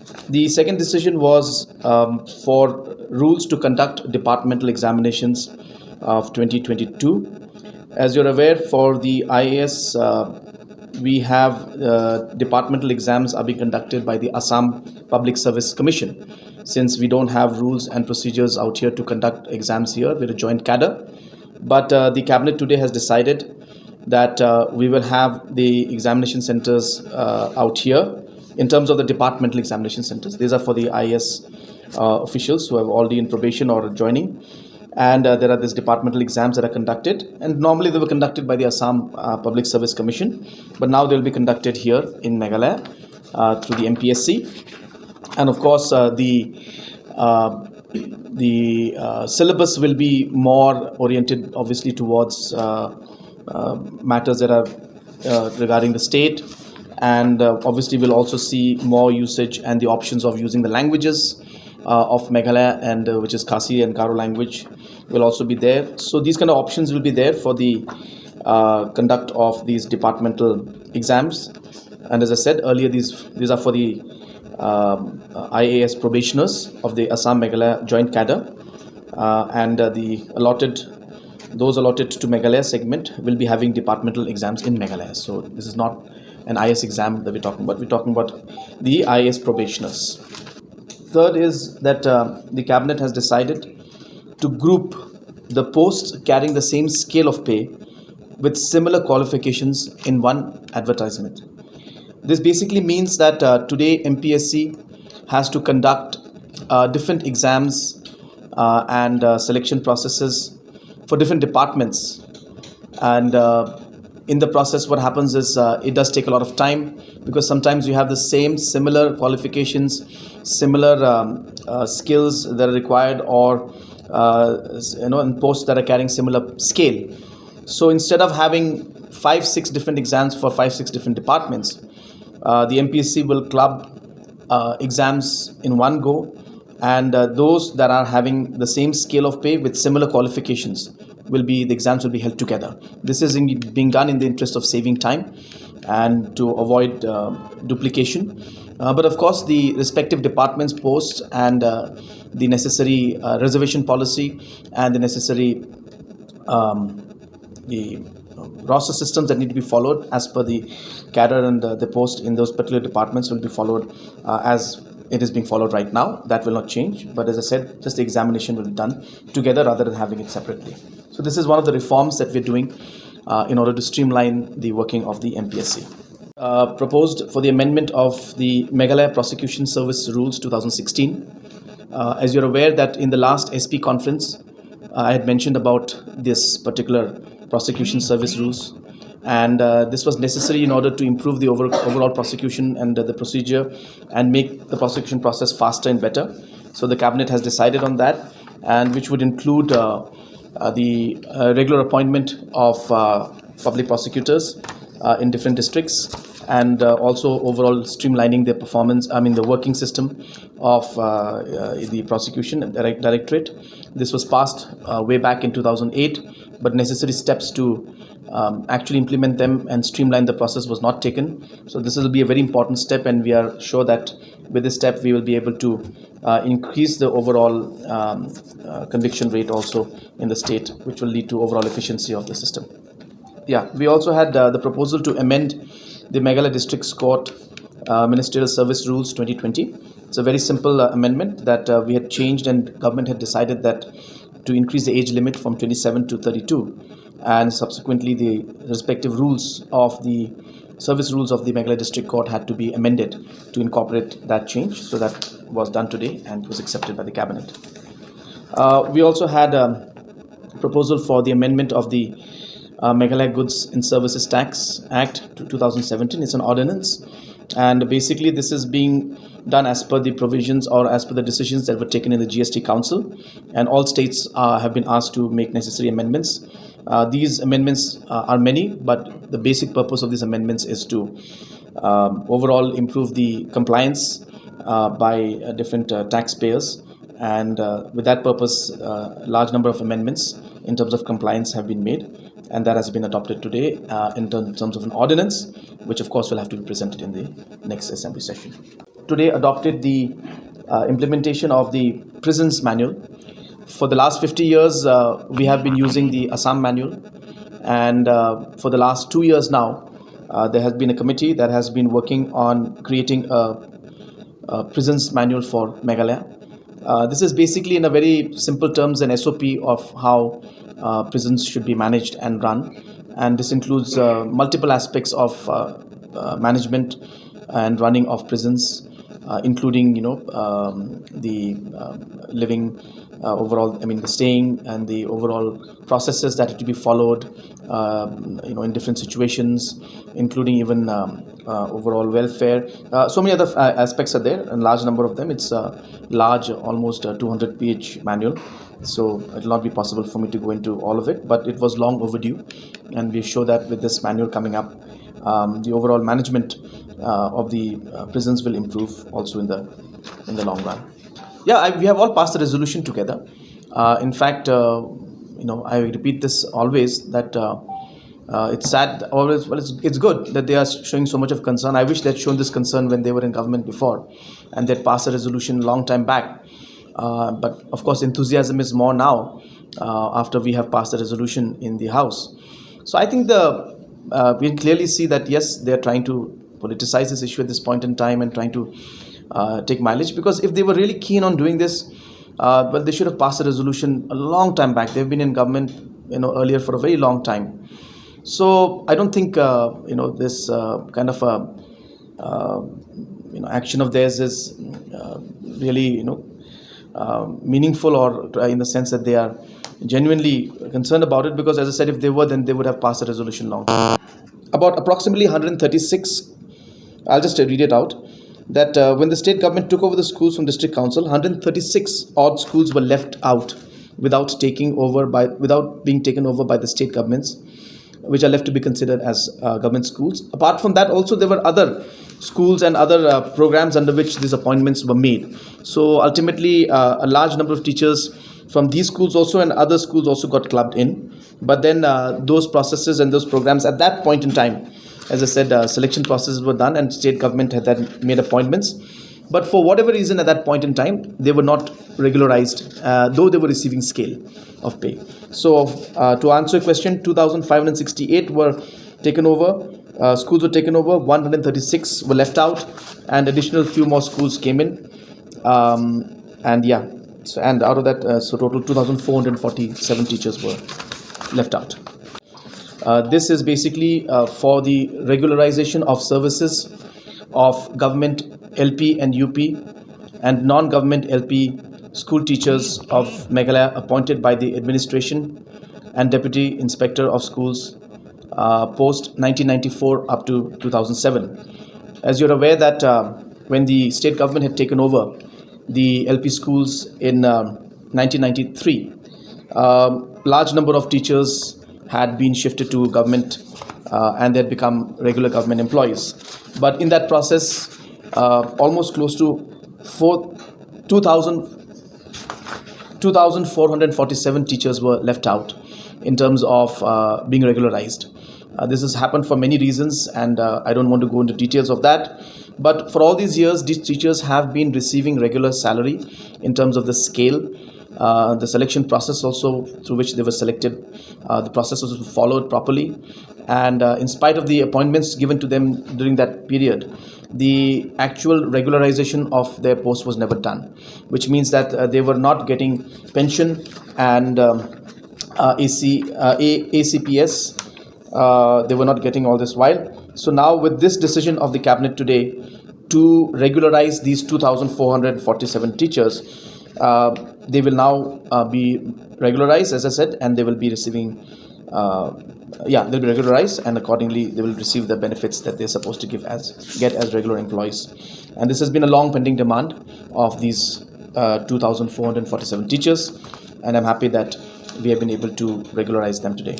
The second decision was for rules to conduct departmental examinations of 2022. As you're aware, for the IAS, we have departmental exams are being conducted by the Assam Public Service Commission. Since we don't have rules and procedures out here to conduct exams here, we're a joint cadre. But the cabinet today has decided that we will have the examination centers out here in terms of the departmental examination centers. These are for the IAS officials who have already in probation or joining. And there are these departmental exams that are conducted. And normally they were conducted by the Assam Public Service Commission. But now they will be conducted here in Meghalaya through the MPSC. And of course, the syllabus will be more oriented, obviously, towards matters that are regarding the state. And obviously, we'll also see more usage and the options of using the languages of Meghalaya, and which is Khasi and Garo language will also be there. So these kind of options will be there for the conduct of these departmental exams. And as I said earlier, these are for the IAS probationers of the Assam Meghalaya joint cadre, and those allotted to Meghalaya segment will be having departmental exams in Meghalaya. So this is not an IAS exam that we're talking about. We're talking about the IAS probationers. Third is that the cabinet has decided to group the posts carrying the same scale of pay with similar qualifications in one advertisement. This basically means that today MPSC has to conduct different exams and selection processes for different departments. And in the process, what happens is it does take a lot of time, because sometimes you have the similar qualifications, similar skills that are required, or in posts that are carrying similar scale. So instead of having 5-6 different exams for 5-6 different departments, the MPSC will club exams in one go, and those that are having the same scale of pay with similar qualifications the exams will be held together. This is being done in the interest of saving time and to avoid duplication. But of course, the respective departments posts and the necessary reservation policy and the necessary the roster systems that need to be followed as per the cadre and the post in those particular departments will be followed as it is being followed right now. That will not change. But as I said, just the examination will be done together rather than having it separately. So this is one of the reforms that we're doing in order to streamline the working of the MPSC. Proposed for the amendment of the Meghalaya Prosecution Service Rules 2016. As you're aware that in the last SP conference, I had mentioned about this particular prosecution service rules, and this was necessary in order to improve the overall prosecution and the procedure and make the prosecution process faster and better. So the cabinet has decided on that, and which would include the regular appointment of public prosecutors in different districts, and also overall streamlining the the working system of the prosecution directorate. This was passed way back in 2008, but necessary steps to actually implement them and streamline the process was not taken. So this will be a very important step, and we are sure that with this step we will be able to increase the overall conviction rate also in the state, which will lead to overall efficiency of the system. Yeah, we also had the proposal to amend the Meghalaya District Court Ministerial Service Rules 2020. It's a very simple amendment that we had changed, and government had decided that to increase the age limit from 27 to 32, and subsequently the respective rules of the service rules of the Meghalaya District Court had to be amended to incorporate that change. So that was done today and was accepted by the cabinet. We also had a proposal for the amendment of the Meghalaya Goods and Services Tax Act to 2017. It's an ordinance, and basically this is being done as per the provisions or as per the decisions that were taken in the GST Council, and all states have been asked to make necessary amendments. These amendments are many, but the basic purpose of these amendments is to overall improve the compliance by different taxpayers, and with that purpose a large number of amendments in terms of compliance have been made, and that has been adopted today in terms of an ordinance, which of course will have to be presented in the next assembly session. today adopted the implementation of the prisons manual. For the last 50 years, we have been using the Assam manual, and for the last 2 years now, there has been a committee that has been working on creating a prisons manual for Meghalaya. This is basically, in a very simple terms, an SOP of how prisons should be managed and run, and this includes multiple aspects of management and running of prisons, including the living overall. I mean, the staying and the overall processes that have to be followed, in different situations, including even overall welfare. So many other aspects are there, and large number of them. It's a large, almost 200-page manual. So it will not be possible for me to go into all of it, but it was long overdue, and we show that with this manual coming up, the overall management of the prisons will improve also in the long run. Yeah, we have all passed the resolution together. In fact, I repeat this always, that it's sad always. Well, it's good that they are showing so much of concern. I wish they had shown this concern when they were in government before, and they'd passed a resolution a long time back. But of course, enthusiasm is more now after we have passed the resolution in the House. So I think we can clearly see that yes, they are trying to politicize this issue at this point in time and trying to take mileage, because if they were really keen on doing this, well, they should have passed a resolution a long time back. They've been in government earlier for a very long time. So I don't think this kind of action of theirs is really meaningful, or in the sense that they are genuinely concerned about it, because as I said, if they were, then they would have passed a resolution long time. About approximately 136, I'll just read it out, that when the state government took over the schools from district council, 136 odd schools were left out without being taken over by the state governments, which are left to be considered as government schools. Apart from that, also there were other schools and other programs under which these appointments were made. So ultimately, a large number of teachers from these schools also and other schools also got clubbed in. But then those processes and those programs at that point in time, as I said, selection processes were done and state government had then made appointments. But for whatever reason at that point in time, they were not regularized, though they were receiving scale of pay. So to answer your question, 2,568 were taken over, schools were taken over, 136 were left out, and additional few more schools came in. And out of that, so total 2,447 teachers were left out. This is basically for the regularization of services of government LP and UP and non-government LP school teachers of Meghalaya appointed by the administration and Deputy Inspector of Schools post 1994 up to 2007. As you're aware that when the state government had taken over the LP schools in 1993, large number of teachers had been shifted to government and they had become regular government employees. But in that process, almost close to 2,447 teachers were left out in terms of being regularized. This has happened for many reasons, and I don't want to go into details of that. But for all these years, these teachers have been receiving regular salary in terms of the scale. The selection process also through which they were selected, the process was followed properly. And in spite of the appointments given to them during that period, the actual regularization of their post was never done, which means that they were not getting pension and ACPS. They were not getting all this while. So now with this decision of the cabinet today to regularize these 2,447 teachers, they will now be regularized, as I said, and they will be receiving, they'll be regularized, and accordingly they will receive the benefits that they're supposed to get as regular employees. And this has been a long pending demand of these 2,447 teachers, and I'm happy that we have been able to regularize them today.